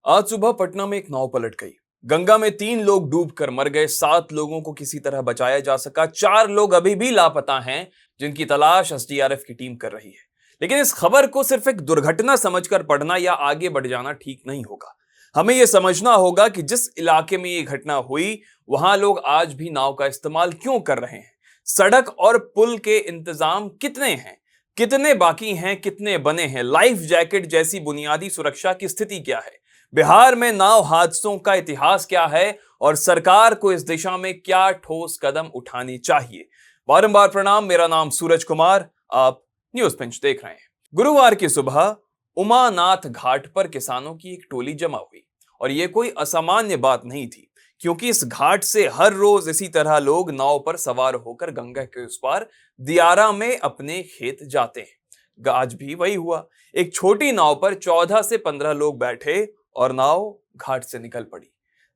आज सुबह पटना में एक नाव पलट गई। गंगा में 3 लोग डूबकर मर गए, 7 लोगों को किसी तरह बचाया जा सका, 4 लोग अभी भी लापता हैं, जिनकी तलाश एसडीआरएफ की टीम कर रही है। लेकिन इस खबर को सिर्फ एक दुर्घटना समझकर पढ़ना या आगे बढ़ जाना ठीक नहीं होगा। हमें यह समझना होगा कि जिस इलाके में यह घटना हुई, वहां लोग आज भी नाव का इस्तेमाल क्यों कर रहे हैं, सड़क और पुल के इंतजाम कितने हैं, कितने बाकी हैं, कितने बने हैं, लाइफ जैकेट जैसी बुनियादी सुरक्षा की स्थिति क्या है, बिहार में नाव हादसों का इतिहास क्या है और सरकार को इस दिशा में क्या ठोस कदम उठाने चाहिए। बारंबार प्रणाम, मेरा नाम सूरज कुमार, आप न्यूज पिंच देख रहे हैं। गुरुवार की सुबह उमानाथ घाट पर किसानों की एक टोली जमा हुई और यह कोई असामान्य बात नहीं थी, क्योंकि इस घाट से हर रोज इसी तरह लोग नाव पर सवार होकर गंगा के उस पार दियारा में अपने खेत जाते हैं। आज भी वही हुआ। एक छोटी नाव पर 14 से 15 लोग बैठे और नाव घाट से निकल पड़ी।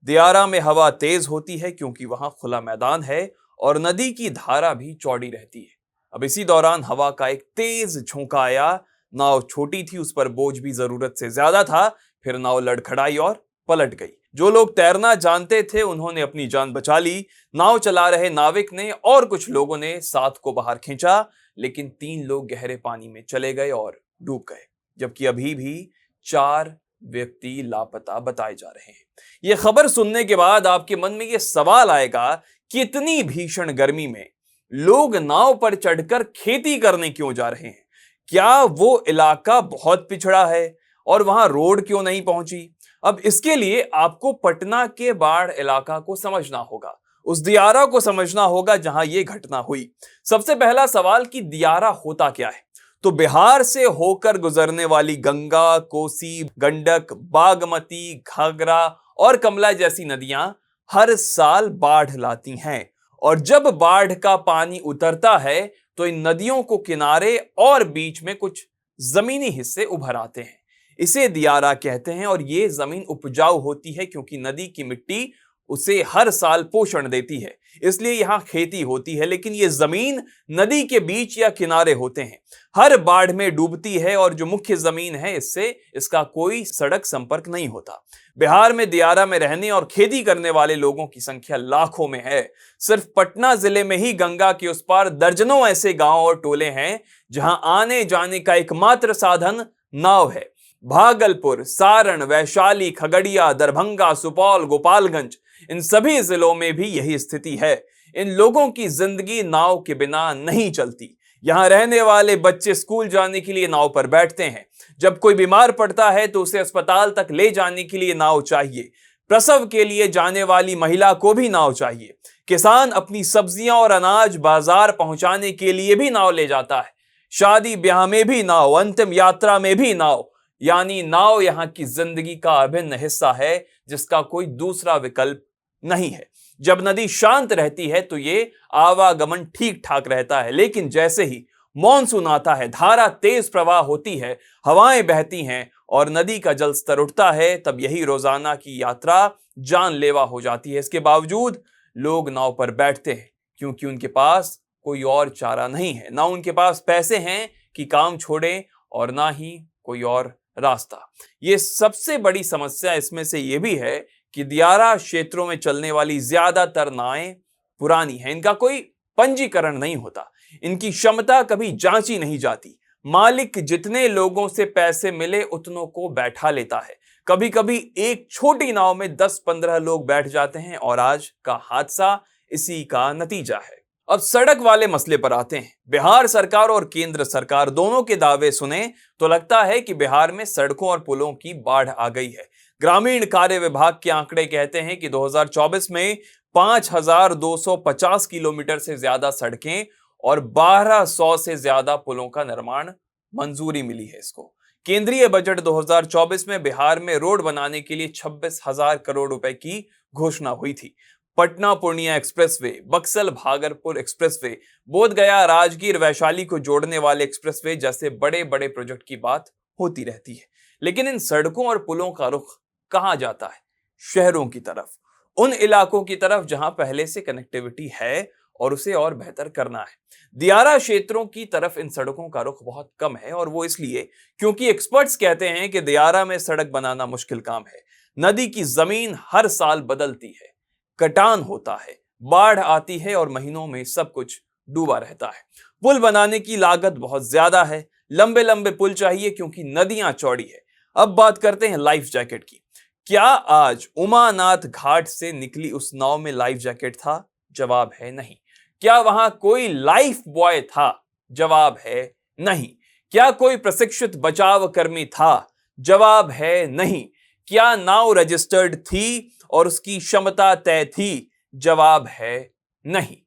दियारा में हवा तेज होती है क्योंकि वहां खुला मैदान है और नदी की धारा भी चौड़ी रहती है। अब इसी दौरान हवा का एक तेज झोंका आया। नाव छोटी थी, उस पर बोझ भी जरूरत से ज्यादा था। फिर नाव लड़खड़ाई और पलट गई। जो लोग तैरना जानते थे उन्होंने अपनी जान बचा ली। नाव चला रहे नाविक ने और कुछ लोगों ने साथ को बाहर खींचा, लेकिन 3 लोग गहरे पानी में चले गए और डूब गए, जबकि अभी भी 4 व्यक्ति लापता बताए जा रहे हैं। यह खबर सुनने के बाद आपके मन में यह सवाल आएगा कि इतनी भीषण गर्मी में लोग नाव पर चढ़कर खेती करने क्यों जा रहे हैं? क्या वो इलाका बहुत पिछड़ा है और वहां रोड क्यों नहीं पहुंची? अब इसके लिए आपको पटना के बाढ़ इलाका को समझना होगा, उस दियारा को समझना होगा जहां यह घटना हुई। सबसे पहला सवाल कि दियारा होता क्या है? तो बिहार से होकर गुजरने वाली गंगा, कोसी, गंडक, बागमती, घाघरा और कमला जैसी नदियां हर साल बाढ़ लाती हैं, और जब बाढ़ का पानी उतरता है तो इन नदियों को किनारे और बीच में कुछ जमीनी हिस्से उभर आते हैं। इसे दियारा कहते हैं और ये जमीन उपजाऊ होती है क्योंकि नदी की मिट्टी उसे हर साल पोषण देती है, इसलिए यहां खेती होती है। लेकिन ये जमीन नदी के बीच या किनारे होते हैं, हर बाढ़ में डूबती है और जो मुख्य जमीन है इससे इसका कोई सड़क संपर्क नहीं होता। बिहार में दियारा में रहने और खेती करने वाले लोगों की संख्या लाखों में है। सिर्फ पटना जिले में ही गंगा के उस पार दर्जनों ऐसे गांव और टोले हैं जहां आने जाने का एकमात्र साधन नाव है। भागलपुर, सारण, वैशाली, खगड़िया, दरभंगा, सुपौल, गोपालगंज, इन सभी जिलों में भी यही स्थिति है। इन लोगों की जिंदगी नाव के बिना नहीं चलती। यहां रहने वाले बच्चे स्कूल जाने के लिए नाव पर बैठते हैं। जब कोई बीमार पड़ता है तो उसे अस्पताल तक ले जाने के लिए नाव चाहिए। प्रसव के लिए जाने वाली महिला को भी नाव चाहिए। किसान अपनी सब्जियां और अनाज बाजार पहुंचाने के लिए भी नाव ले जाता है। शादी ब्याह में भी नाव, अंतिम यात्रा में भी नाव। यानी नाव यहां की जिंदगी का अभिन्न हिस्सा है, जिसका कोई दूसरा विकल्प नहीं है। जब नदी शांत रहती है तो ये आवागमन ठीक ठाक रहता है, लेकिन जैसे ही मॉनसून आता है, धारा तेज प्रवाह होती है, हवाएं बहती हैं और नदी का जल स्तर उठता है, तब यही रोजाना की यात्रा जानलेवा हो जाती है। इसके बावजूद लोग नाव पर बैठते हैं क्योंकि उनके पास कोई और चारा नहीं है। ना उनके पास पैसे हैं कि काम छोड़ें और ना ही कोई और रास्ता। ये सबसे बड़ी समस्या इसमें से यह भी है कि दियारा क्षेत्रों में चलने वाली ज्यादातर नावें पुरानी हैं। इनका कोई पंजीकरण नहीं होता, इनकी क्षमता कभी जांची नहीं जाती। मालिक जितने लोगों से पैसे मिले उतनों को बैठा लेता है। कभी कभी एक छोटी नाव में 10-15 लोग बैठ जाते हैं और आज का हादसा इसी का नतीजा है। अब सड़क वाले मसले पर आते हैं। बिहार सरकार और केंद्र सरकार दोनों के दावे सुने तो लगता है कि बिहार में सड़कों और पुलों की बाढ़ आ गई है। ग्रामीण कार्य विभाग के आंकड़े कहते हैं कि 2024 में 5250 किलोमीटर से ज्यादा सड़कें और 1200 से ज्यादा पुलों का निर्माण मंजूरी मिली है इसको। केंद्रीय बजट 2024 में बिहार में रोड बनाने के लिए 26,000 करोड़ रुपए की घोषणा हुई थी। पटना पूर्णिया एक्सप्रेसवे, बक्सर भागलपुर एक्सप्रेसवे, बोध गया राजगीर वैशाली को जोड़ने वाले एक्सप्रेसवे जैसे बड़े बड़े प्रोजेक्ट की बात होती रहती है। लेकिन इन सड़कों और पुलों का रुख कहां जाता है? शहरों की तरफ, उन इलाकों की तरफ जहां पहले से कनेक्टिविटी है और उसे और बेहतर करना है। दियारा क्षेत्रों की तरफ इन सड़कों का रुख बहुत कम है, और वो इसलिए क्योंकि एक्सपर्ट्स कहते हैं कि दियारा में सड़क बनाना मुश्किल काम है। नदी की जमीन हर साल बदलती है, कटान होता है, बाढ़ आती है और महीनों में सब कुछ डूबा रहता है। पुल बनाने की लागत बहुत ज्यादा है, लंबे लंबे पुल चाहिए क्योंकि नदियां चौड़ी है। अब बात करते हैं लाइफ जैकेट की। क्या आज उमानाथ घाट से निकली उस नाव में लाइफ जैकेट था? जवाब है नहीं। क्या वहां कोई लाइफ बॉय था? जवाब है नहीं। क्या कोई प्रशिक्षित बचाव कर्मी था? जवाब है नहीं। क्या नाव रजिस्टर्ड थी और उसकी क्षमता तय थी? जवाब है नहीं।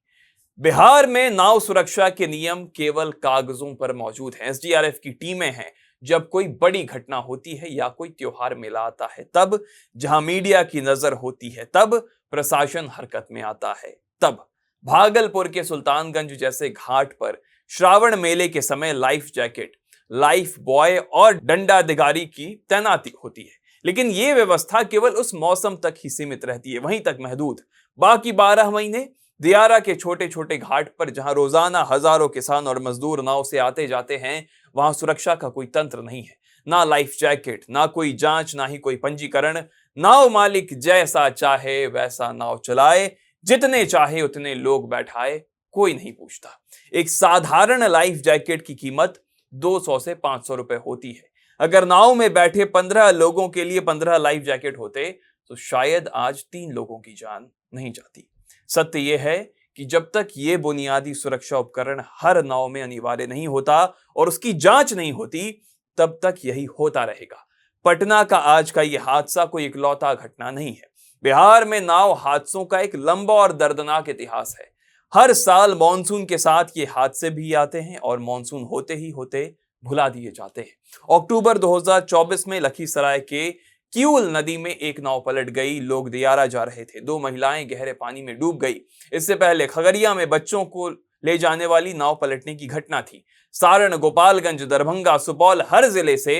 बिहार में नाव सुरक्षा के नियम केवल कागजों पर मौजूद हैं। एसडीआरएफ की टीमें हैं जब कोई बड़ी घटना होती है या कोई त्योहार मेला आता है तब, जहां मीडिया की नजर होती है तब, प्रशासन हरकत में आता है तब। भागलपुर के सुल्तानगंज जैसे घाट पर श्रावण मेले के समय लाइफ जैकेट, लाइफ बॉय और दंडाधिकारी की तैनाती होती है। लेकिन यह व्यवस्था केवल उस मौसम तक ही सीमित रहती है, वहीं तक महदूद। बाकी 12 महीने दियारा के छोटे छोटे घाट पर, जहां रोजाना हजारों किसान और मजदूर नाव से आते जाते हैं, वहां सुरक्षा का कोई तंत्र नहीं है। ना लाइफ जैकेट, ना कोई जांच, ना ही कोई पंजीकरण। नाव मालिक जैसा चाहे वैसा नाव चलाए, जितने चाहे उतने लोग बैठाए, कोई नहीं पूछता। एक साधारण लाइफ जैकेट की कीमत 200 से 500 रुपए होती है। अगर नाव में बैठे 15 लोगों के लिए 15 लाइफ जैकेट होते तो शायद आज 3 लोगों की जान नहीं जाती। सत्य यह है कि जब तक ये बुनियादी सुरक्षा उपकरण हर नाव में अनिवार्य नहीं होता और उसकी जांच नहीं होती, तब तक यही होता रहेगा। पटना का आज का यह हादसा कोई इकलौता घटना नहीं है। बिहार में नाव हादसों का एक लंबा और दर्दनाक इतिहास है। हर साल मॉनसून के साथ ये हादसे भी आते हैं और मॉनसून होते ही होते भुला दिए जाते हैं। अक्टूबर 2024 में लखीसराय के किऊल नदी में एक नाव पलट गई। लोग दियारा जा रहे थे, 2 महिलाएं गहरे पानी में डूब गई। इससे पहले खगड़िया में बच्चों को ले जाने वाली नाव पलटने की घटना थी। सारण, गोपालगंज, दरभंगा, सुपौल, हर जिले से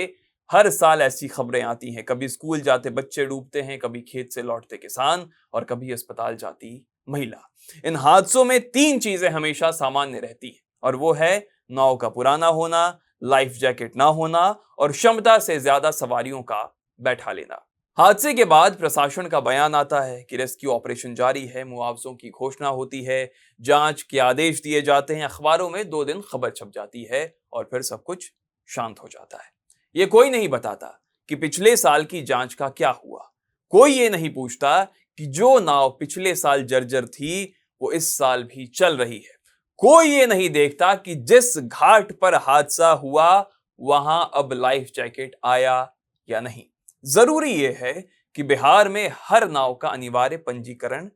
हर साल ऐसी खबरें आती हैं। कभी स्कूल जाते बच्चे डूबते हैं, कभी खेत से लौटते किसान और कभी अस्पताल जाती महिला। इन हादसों में 3 चीजें हमेशा सामान्य रहती हैं और वो है नाव का पुराना होना, लाइफ जैकेट ना होना और क्षमता से ज्यादा सवारियों का बैठा लेना। हादसे के बाद प्रशासन का बयान आता है कि रेस्क्यू ऑपरेशन जारी है, मुआवजों की घोषणा होती है, जांच के आदेश दिए जाते हैं, अखबारों में 2 दिन खबर छप जाती है और फिर सब कुछ शांत हो जाता है। ये कोई नहीं बताता कि पिछले साल की जांच का क्या हुआ। कोई ये नहीं पूछता कि जो नाव पिछले साल जर्जर थी वो इस साल भी चल रही है। कोई ये नहीं देखता कि जिस घाट पर हादसा हुआ वहां अब लाइफ जैकेट आया या नहीं। जरूरी यह है कि बिहार में हर नाव का अनिवार्य पंजीकरण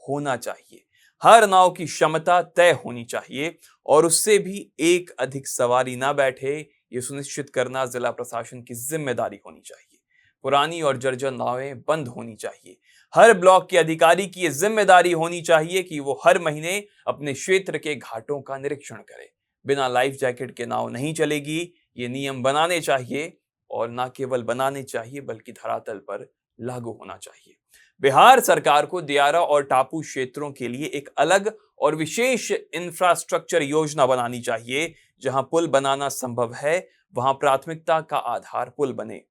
होना चाहिए, हर नाव की क्षमता तय होनी चाहिए और उससे भी एक अधिक सवारी ना बैठे, यह सुनिश्चित करना जिला प्रशासन की जिम्मेदारी होनी चाहिए। पुरानी और जर्जर नावें बंद होनी चाहिए। हर ब्लॉक के अधिकारी की यह जिम्मेदारी होनी चाहिए कि वो हर महीने अपने क्षेत्र के घाटों का निरीक्षण करे। बिना लाइफ जैकेट के नाव नहीं चलेगी, ये नियम बनाने चाहिए और ना केवल बनाने चाहिए बल्कि धरातल पर लागू होना चाहिए। बिहार सरकार को दियारा और टापू क्षेत्रों के लिए एक अलग और विशेष इंफ्रास्ट्रक्चर योजना बनानी चाहिए। जहां पुल बनाना संभव है वहां प्राथमिकता का आधार पुल बने।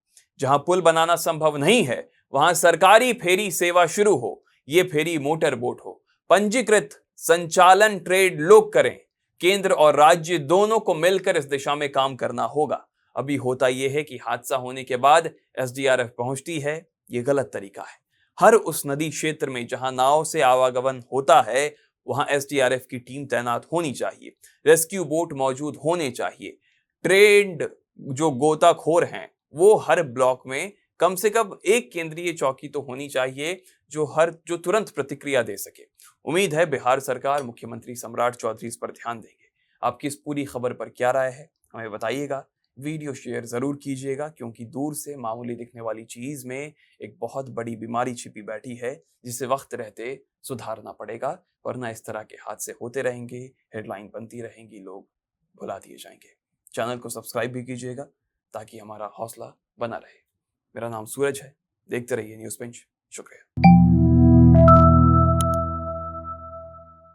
जहां पुल बनाना संभव नहीं है वहां सरकारी फेरी सेवा शुरू हो। ये फेरी मोटर बोट हो, पंजीकृत, संचालन ट्रेड लोग करें। केंद्र और राज्य दोनों को मिलकर इस दिशा में काम करना होगा। अभी होता यह है कि हादसा होने के बाद एसडीआरएफ पहुंचती है, यह गलत तरीका है। हर उस नदी क्षेत्र में जहां नाव से आवागमन होता है वहां एसडीआरएफ की टीम तैनात होनी चाहिए, रेस्क्यू बोट मौजूद होने चाहिए। ट्रेंड जो गोताखोर हैं वो हर ब्लॉक में कम से कम एक केंद्रीय चौकी तो होनी चाहिए जो तुरंत प्रतिक्रिया दे सके। उम्मीद है बिहार सरकार, मुख्यमंत्री सम्राट चौधरी इस पर ध्यान देंगे। आपकी इस पूरी खबर पर क्या राय है हमें बताइएगा। वीडियो शेयर जरूर कीजिएगा क्योंकि दूर से मामूली दिखने वाली चीज में एक बहुत बड़ी बीमारी छिपी बैठी है जिसे वक्त रहते सुधारना पड़ेगा, वरना इस तरह के हादसे होते रहेंगे, हेडलाइन बनती रहेंगी, लोग भुला दिए जाएंगे। चैनल को सब्सक्राइब भी कीजिएगा ताकि हमारा हौसला बना रहे। मेरा नाम सूरज है, देखते रहिए न्यूज़ पिंच। शुक्रिया।